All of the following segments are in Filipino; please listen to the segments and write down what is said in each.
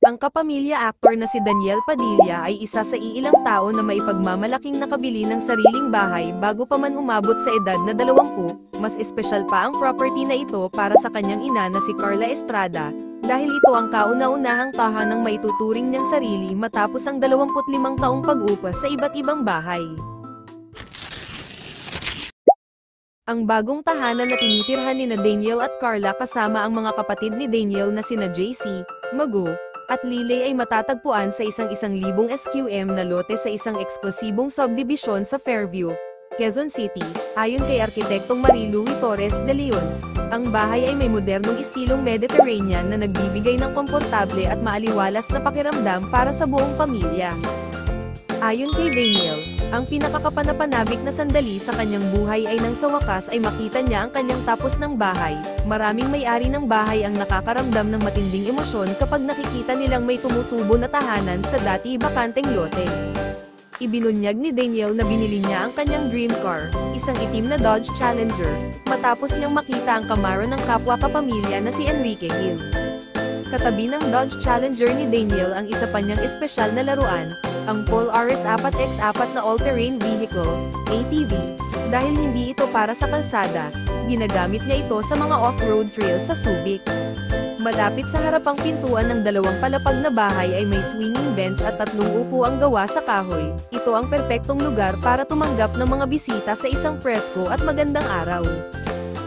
Ang kapamilya aktor na si Daniel Padilla ay isa sa iilang tao na maipagmamalaking nakabili ng sariling bahay bago pa man umabot sa edad na 20, mas espesyal pa ang property na ito para sa kanyang ina na si Carla Estrada, dahil ito ang kauna-unahang tahanang maituturing niyang sarili matapos ang 25 taong pag-upas sa iba't ibang bahay. Ang bagong tahanan na tinitirhan ni Daniel at Carla kasama ang mga kapatid ni Daniel na sina JC, Mago, at Lily ay matatagpuan sa isang libong SQM na lote sa isang eksklusibong subdivision sa Fairview, Quezon City, ayon kay Arkitektong Marie-Louie Torres de Leon. Ang bahay ay may modernong estilong Mediterranean na nagbibigay ng komportable at maaliwalas na pakiramdam para sa buong pamilya. Ayon kay Daniel, ang pinakakapanapanabik na sandali sa kanyang buhay ay nang sa wakas ay makita niya ang kanyang tapos ng bahay. Maraming may-ari ng bahay ang nakakaramdam ng matinding emosyon kapag nakikita nilang may tumutubo na tahanan sa dati bakanteng lote. Ibinunyag ni Daniel na binili niya ang kanyang dream car, isang itim na Dodge Challenger, matapos niyang makita ang Camaro ng kapwa kapamilya na si Enrique Hill. Katabi ng Dodge Challenger ni Daniel ang isa pa niyang espesyal na laruan, ang Polaris 4x4 na all-terrain vehicle, ATV. Dahil hindi ito para sa kalsada, ginagamit niya ito sa mga off-road trails sa Subic. Malapit sa harapang pintuan ng dalawang palapag na bahay ay may swinging bench at 3 upuang gawa sa kahoy. Ito ang perpektong lugar para tumanggap ng mga bisita sa isang presko at magandang araw.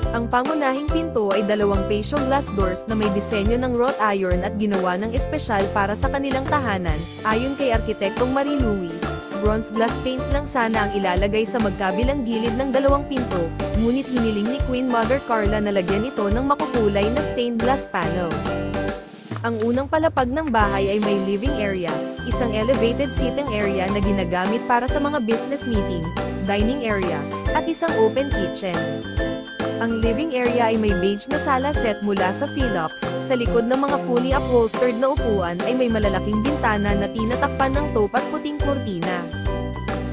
Ang pangunahing pinto ay 2 patio glass doors na may disenyo ng wrought iron at ginawa ng espesyal para sa kanilang tahanan, ayon kay Arkitektong Marie-Louie. Bronze glass paints lang sana ang ilalagay sa magkabilang gilid ng 2 pinto, ngunit hiniling ni Queen Mother Carla na lagyan ito ng makukulay na stained glass panels. Ang unang palapag ng bahay ay may living area, isang elevated seating area na ginagamit para sa mga business meeting, dining area, at isang open kitchen. Ang living area ay may beige na sala set mula sa Philox. Sa likod ng mga fully upholstered na upuan ay may malalaking bintana na tinatakpan ng taupe at puting kurtina.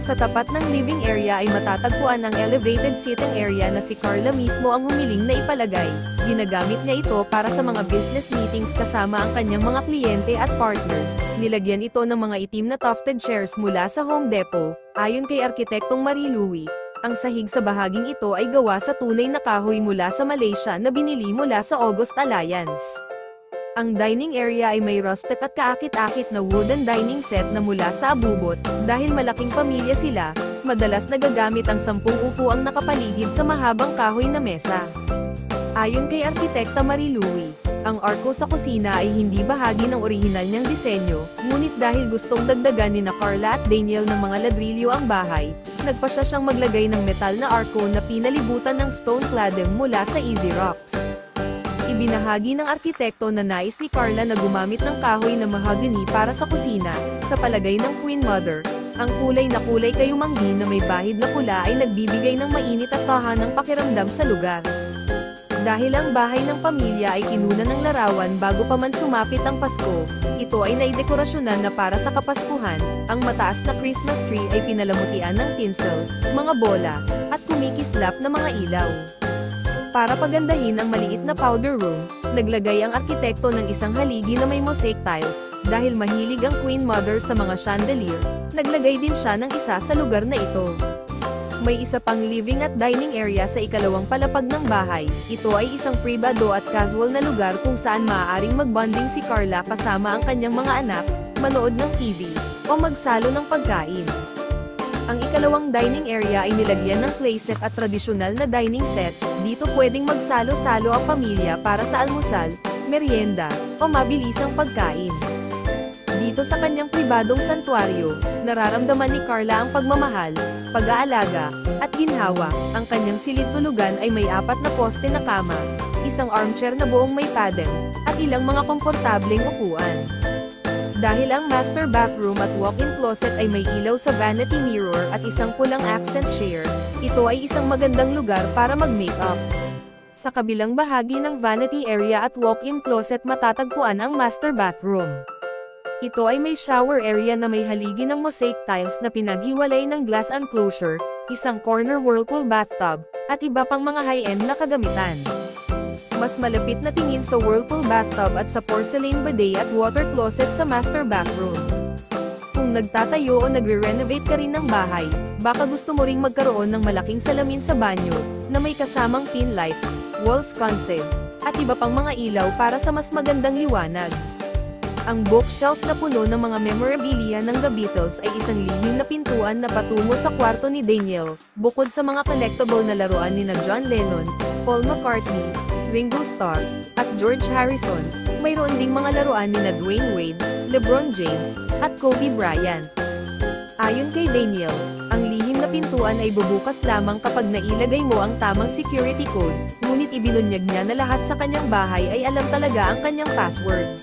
Sa tapat ng living area ay matatagpuan ang elevated seating area na si Carla mismo ang humiling na ipalagay. Ginagamit niya ito para sa mga business meetings kasama ang kanyang mga kliyente at partners. Nilagyan ito ng mga itim na tufted chairs mula sa Home Depot, ayon kay Arkitektong Marie-Louie. Ang sahig sa bahaging ito ay gawa sa tunay na kahoy mula sa Malaysia na binili mula sa August Alliance. Ang dining area ay may rustic at kaakit-akit na wooden dining set na mula sa abubot. Dahil malaking pamilya sila, madalas nagagamit ang 10 upuang nakapaligid sa mahabang kahoy na mesa. Ayon kay Arkitekta Marie-Louie, ang arko sa kusina ay hindi bahagi ng orihinal niyang disenyo, ngunit dahil gustong dagdagan ni Carla at Daniel ng mga ladrilyo ang bahay, nagpasya siyang maglagay ng metal na arko na pinalibutan ng stone cladding mula sa Easy Rocks. Ibinahagi ng arkitekto na nais ni Carla na gumamit ng kahoy na mahogany para sa kusina. Sa palagay ng Queen Mother, ang kulay na kulay kayumanggi na may bahid na pula ay nagbibigay ng mainit at tahanang pakiramdam sa lugar. Dahil ang bahay ng pamilya ay kinunan ng larawan bago pa man sumapit ang Pasko, ito ay naidekorasyonan na para sa Kapaskuhan. Ang mataas na Christmas tree ay pinalamutian ng tinsel, mga bola, at kumikislap na mga ilaw. Para pagandahin ang maliit na powder room, naglagay ang arkitekto ng isang haligi na may mosaic tiles. Dahil mahilig ang Queen Mother sa mga chandelier, naglagay din siya ng isa sa lugar na ito. May isa pang living at dining area sa ikalawang palapag ng bahay. Ito ay isang pribado at casual na lugar kung saan maaaring magbonding si Carla kasama ang kanyang mga anak, manood ng TV, o magsalo ng pagkain. Ang ikalawang dining area ay nilagyan ng playset at tradisyonal na dining set. Dito pwedeng magsalo-salo ang pamilya para sa almusal, merienda, o mabilisang pagkain. Dito sa kanyang pribadong santuaryo, nararamdaman ni Carla ang pagmamahal, pag-aalaga, at ginhawa. Ang kanyang silid-tulugan ay may 4 na poste na kama, isang armchair na buong may padding, at ilang mga komportableng upuan. Dahil ang master bathroom at walk-in closet ay may ilaw sa vanity mirror at isang pulang accent chair, ito ay isang magandang lugar para mag-makeup. Sa kabilang bahagi ng vanity area at walk-in closet matatagpuan ang master bathroom. Ito ay may shower area na may haligi ng mosaic tiles na pinaghiwalay ng glass enclosure, isang corner whirlpool bathtub, at iba pang mga high-end na kagamitan. Mas malapit na tingin sa whirlpool bathtub at sa porcelain bidet at water closet sa master bathroom. Kung nagtatayo o nagre-renovate ka rin ng bahay, baka gusto mo ring magkaroon ng malaking salamin sa banyo, na may kasamang pin lights, wall sconces, at iba pang mga ilaw para sa mas magandang liwanag. Ang bookshelf na puno ng mga memorabilia ng The Beatles ay isang lihim na pintuan na patungo sa kwarto ni Daniel, bukod sa mga collectible na laruan ni John Lennon, Paul McCartney, Ringo Starr, at George Harrison. Mayroon ding mga laruan ni Dwayne Wade, LeBron James, at Kobe Bryant. Ayon kay Daniel, ang lihim na pintuan ay bubukas lamang kapag nailagay mo ang tamang security code, ngunit ibinunyag niya na lahat sa kanyang bahay ay alam talaga ang kanyang password.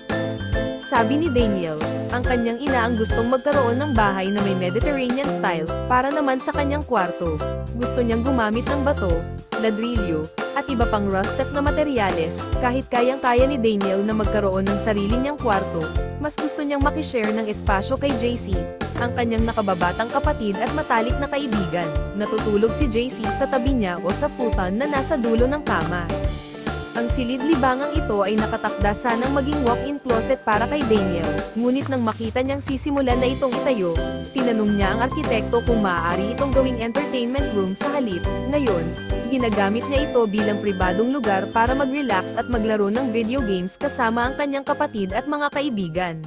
Sabi ni Daniel, ang kanyang ina ang gustong magkaroon ng bahay na may Mediterranean style, para naman sa kanyang kwarto. Gusto niyang gumamit ng bato, ladrilyo, at iba pang rustic na materyales, kahit kayang-kaya ni Daniel na magkaroon ng sarili niyang kwarto. Mas gusto niyang makishare ng espasyo kay JC, ang kanyang nakababatang kapatid at matalik na kaibigan. Natutulog si JC sa tabi niya o sa futon na nasa dulo ng kama. Ang silid-libangang ito ay nakatakda sanang maging walk-in closet para kay Daniel, ngunit nang makita niyang sisimulan na itong itayo, tinanong niya ang arkitekto kung maaari itong gawing entertainment room sa halip. Ngayon, ginagamit niya ito bilang pribadong lugar para mag-relax at maglaro ng video games kasama ang kanyang kapatid at mga kaibigan.